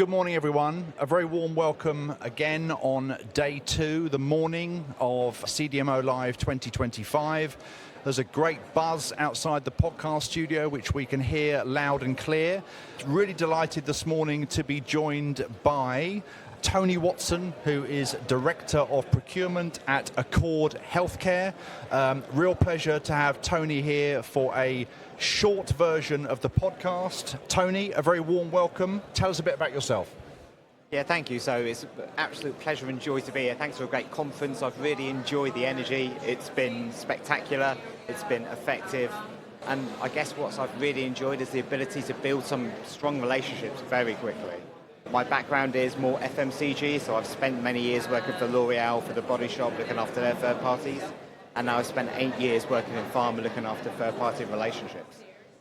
Good morning, everyone. A very warm welcome again on day 2, the morning of CDMO Live 2025. There's a great buzz outside the podcast studio, which we can hear loud and clear. Really delighted this morning to be joined by Tony Watson, who is Director of Procurement at Accord Healthcare. Real pleasure to have Tony here for a short version of the podcast. Tony, a very warm welcome. Tell us a bit about yourself. Yeah, thank you. So it's an absolute pleasure and joy to be here. Thanks for a great conference. I've really enjoyed the energy. It's been spectacular. It's been effective. And I guess what I've really enjoyed is the ability to build some strong relationships very quickly. My background is more FMCG, so I've spent many years working for L'Oreal, for the Body Shop, looking after their third parties. And now I've spent 8 years working in pharma, looking after third-party relationships.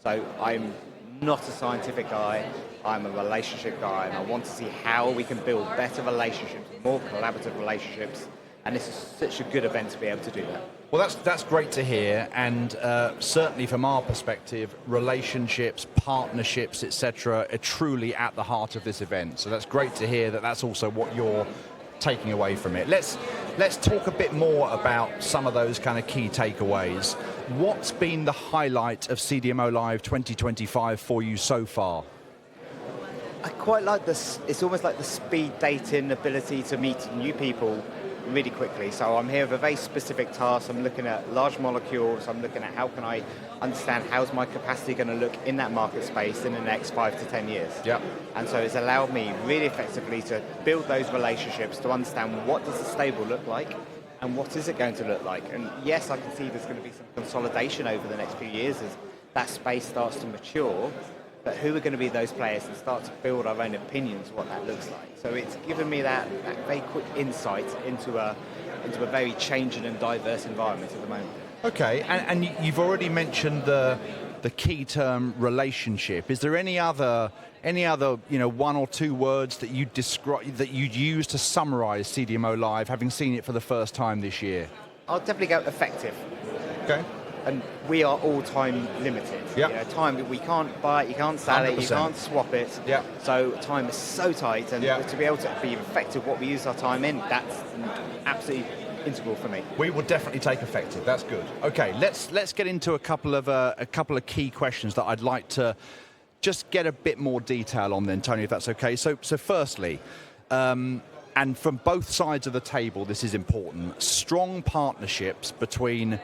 So I'm not a scientific guy, I'm a relationship guy, and I want to see how we can build better relationships, more collaborative relationships, and this is such a good event to be able to do that. Well, that's great to hear, and certainly from our perspective, relationships, partnerships, etc., are truly at the heart of this event. So that's great to hear that that's also what you're taking away from it. Let's talk a bit more about some of those kind of key takeaways. What's been the highlight of CDMO Live 2025 for you so far? I quite like this. It's almost like the speed dating ability to meet new people really quickly. So I'm here with a very specific task. I'm looking at large molecules. I'm looking at how can I understand how's my capacity going to look in that market space in the next 5 to 10 years. Yeah. And so it's allowed me really effectively to build those relationships, to understand what does the stable look like and what is it going to look like. And yes, I can see there's going to be some consolidation over the next few years as that space starts to mature. But who are going to be those players and start to build our own opinions what that looks like. So it's given me that very quick insight into a very changing and diverse environment at the moment. Okay, and you've already mentioned the key term relationship. Is there any other one or two words that you'd use to summarize CDMO Live, having seen it for the first time this year? I'll definitely go effective. Okay. And we are all time limited. Yep. You know, time, we can't buy it, you can't sell 100%. it, you can't swap it. Yep. So time is so tight, and Yep. to be able to be effective what we use our time in, that's absolutely integral for me. We will definitely take effective. That's good. Okay, let's get into a couple of key questions that I'd like to just get a bit more detail on then, Tony, if that's okay. So firstly, and from both sides of the table, this is important. Strong partnerships between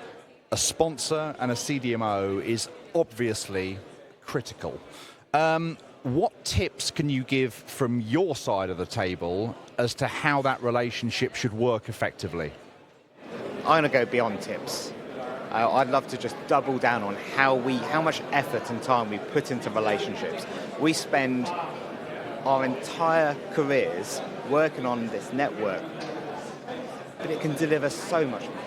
a sponsor and a CDMO is obviously critical. What tips can you give from your side of the table as to how that relationship should work effectively? I'm going to go beyond tips. I'd love to just double down on how much effort and time we put into relationships. We spend our entire careers working on this network, but it can deliver so much more.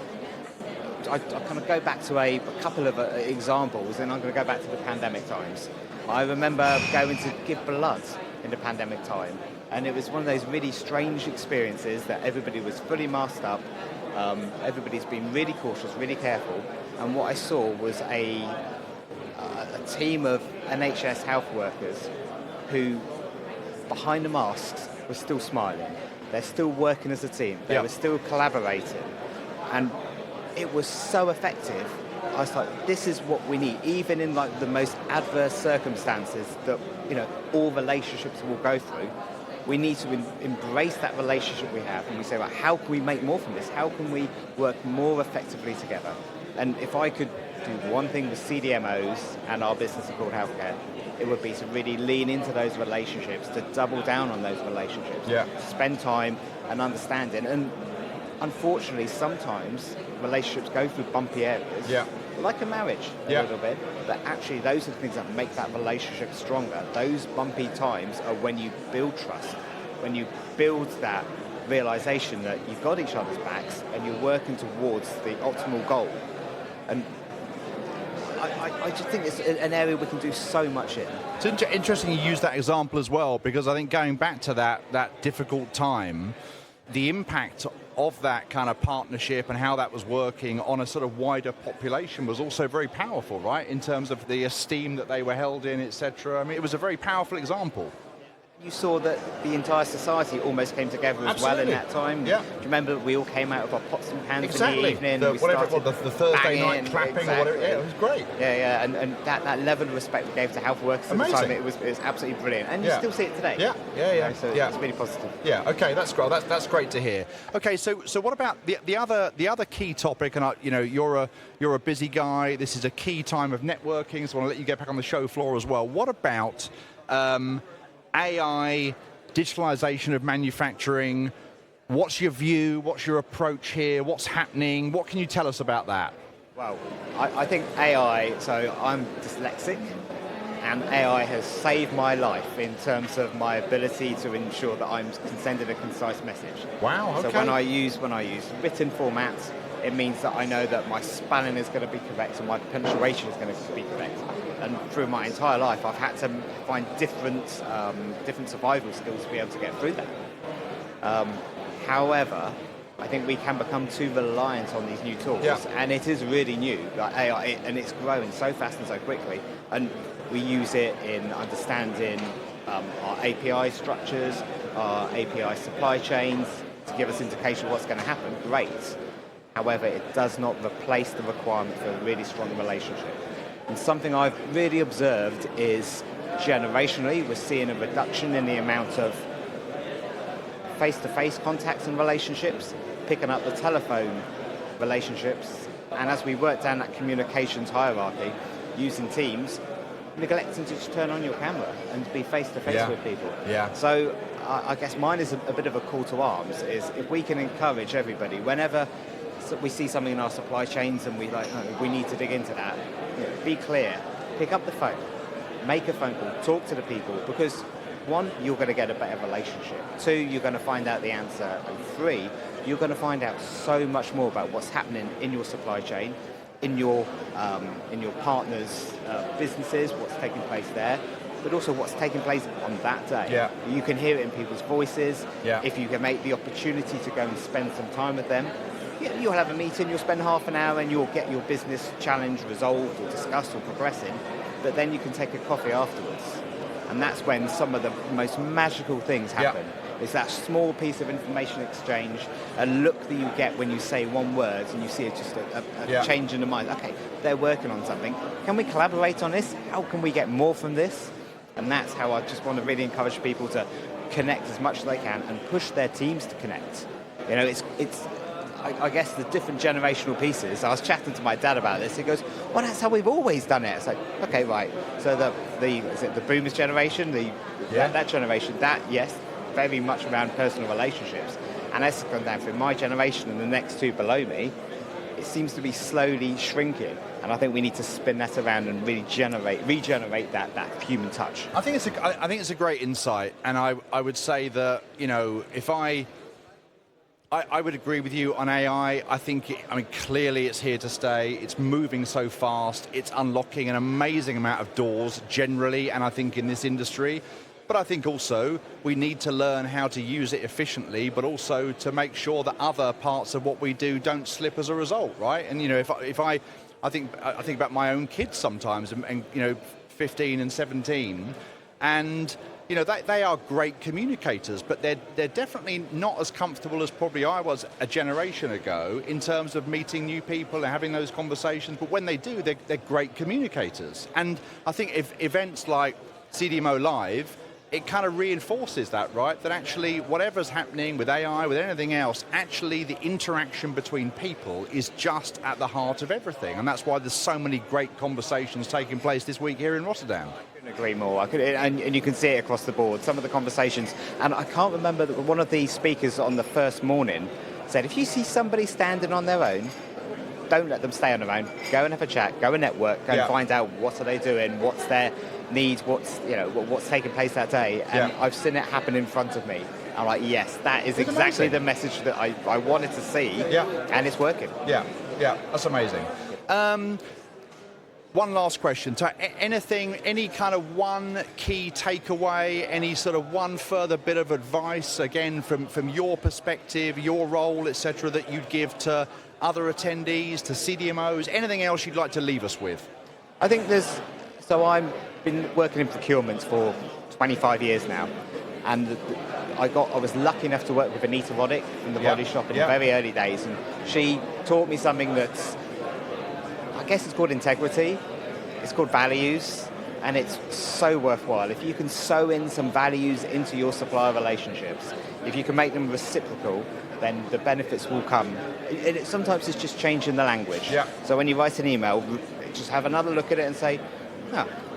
I kind of go back to a couple of examples, and I'm going to go back to the pandemic times. I remember going to give blood in the pandemic time, and it was one of those really strange experiences that everybody was fully masked up, everybody's been really cautious, really careful, and what I saw was a team of NHS health workers who, behind the masks, were still smiling. They're still working as a team. They were still collaborating. And it was so effective. I was like, this is what we need, even in like the most adverse circumstances that all relationships will go through. We need to embrace that relationship we have, and we say, well, how can we make more from this? How can we work more effectively together? And if I could do one thing with CDMOs and our business called healthcare, it would be to really lean into those relationships, to double down on those relationships, spend time and understand it. And unfortunately, sometimes relationships go through bumpy areas, like a marriage a little bit, but actually those are the things that make that relationship stronger. Those bumpy times are when you build trust, when you build that realization that you've got each other's backs and you're working towards the optimal goal. And I just think it's an area we can do so much in. It's interesting you use that example as well, because I think going back to that difficult time, the impact of that kind of partnership and how that was working on a sort of wider population was also very powerful, right? In terms of the esteem that they were held in, etc. I mean, it was a very powerful example. You saw that the entire society almost came together as well in that time. Yeah. Do you remember that we all came out of our pots and pans in the evening? The Thursday night clapping or whatever. Yeah, it was great. Yeah. And that level of respect we gave to health workers at the time, it was absolutely brilliant. And you still see it today. Yeah. So it's really positive. Yeah. Okay, that's great. That's great to hear. Okay, so what about the other key topic? And you're a busy guy. This is a key time of networking, so I want to let you get back on the show floor as well. What about AI, digitalization of manufacturing? What's your view? What's your approach here? What's happening? What can you tell us about that? Well, I think AI, so I'm dyslexic, and AI has saved my life in terms of my ability to ensure that I'm sending a concise message. Wow, okay. So when I use written formats, it means that I know that my spelling is going to be correct and my punctuation is going to be correct. And through my entire life, I've had to find different survival skills to be able to get through that. However, I think we can become too reliant on these new tools, and it is really new, like AI, and it's growing so fast and so quickly. And we use it in understanding our API structures, our API supply chains to give us indication of what's going to happen. Great. However, it does not replace the requirement for a really strong relationship. And something I've really observed is generationally, we're seeing a reduction in the amount of face-to-face contacts and relationships, picking up the telephone relationships, and as we work down that communications hierarchy, using Teams, neglecting to just turn on your camera and be face-to-face with people. Yeah. So I guess mine is a bit of a call to arms, is if we can encourage everybody, whenever we see something in our supply chains and we need to dig into that, be clear, pick up the phone, make a phone call, talk to the people, because one, you're going to get a better relationship. Two, you're going to find out the answer. And three, you're going to find out so much more about what's happening in your supply chain, in your partners' businesses, what's taking place there, but also what's taking place on that day. Yeah. You can hear it in people's voices. Yeah. If you can make the opportunity to go and spend some time with them, you'll have a meeting, you'll spend half an hour and you'll get your business challenge resolved or discussed or progressing, but then you can take a coffee afterwards. And that's when some of the most magical things happen. It's that small piece of information exchange, a look that you get when you say one word and you see just a change in the mind. Okay, they're working on something. Can we collaborate on this? How can we get more from this? And that's how I just want to really encourage people to connect as much as they can and push their teams to connect. I guess the different generational pieces. I was chatting to my dad about this. He goes, "Well, that's how we've always done it." It's like, okay, right. So the boomers generation, that generation, yes, very much around personal relationships. And as it's gone down through my generation and the next two below me, it seems to be slowly shrinking. And I think we need to spin that around and really regenerate that human touch. I think it's a great insight, and I would say that if I would agree with you on AI. Clearly it's here to stay. It's moving so fast. It's unlocking an amazing amount of doors generally, and I think in this industry. But I think also we need to learn how to use it efficiently, but also to make sure that other parts of what we do don't slip as a result, right? And if I think about my own kids sometimes, and 15 and 17, and they are great communicators, but they're definitely not as comfortable as probably I was a generation ago in terms of meeting new people and having those conversations. But when they do, they're great communicators. And I think if events like CDMO Live, it kind of reinforces that, right? That actually whatever's happening with AI, with anything else, actually the interaction between people is just at the heart of everything. And that's why there's so many great conversations taking place this week here in Rotterdam. Agree more. And you can see it across the board. Some of the conversations, and I can't remember that one of the speakers on the first morning said, if you see somebody standing on their own, don't let them stay on their own. Go and have a chat. Go and network. Go and find out what are they doing, what's their needs, what's taking place that day. And I've seen it happen in front of me. I'm like, yes, that is exactly the message that I wanted to see, and it's working. Yeah, that's amazing. One last question. So any kind of one key takeaway, any sort of one further bit of advice, again, from your perspective, your role, etc., that you'd give to other attendees, to CDMOs, anything else you'd like to leave us with? I think I've been working in procurement for 25 years now, And I was lucky enough to work with Anita Roddick from the Body Shop in the very early days, and she taught me something that's, I guess it's called integrity, it's called values, and it's so worthwhile. If you can sew in some values into your supplier relationships, if you can make them reciprocal, then the benefits will come. Sometimes it's just changing the language. Yeah. So when you write an email, just have another look at it and say,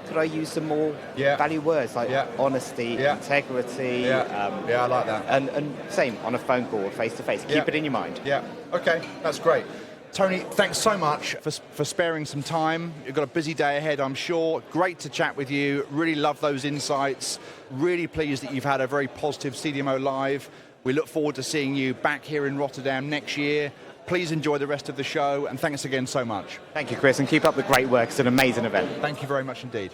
could I use some more value words like honesty, integrity? I like that. And same on a phone call or face-to-face. Keep it in your mind. Yeah, okay, that's great. Tony, thanks so much for sparing some time. You've got a busy day ahead, I'm sure. Great to chat with you. Really love those insights. Really pleased that you've had a very positive CDMO Live. We look forward to seeing you back here in Rotterdam next year. Please enjoy the rest of the show, and thanks again so much. Thank you, Chris, and keep up the great work. It's an amazing event. Thank you very much indeed.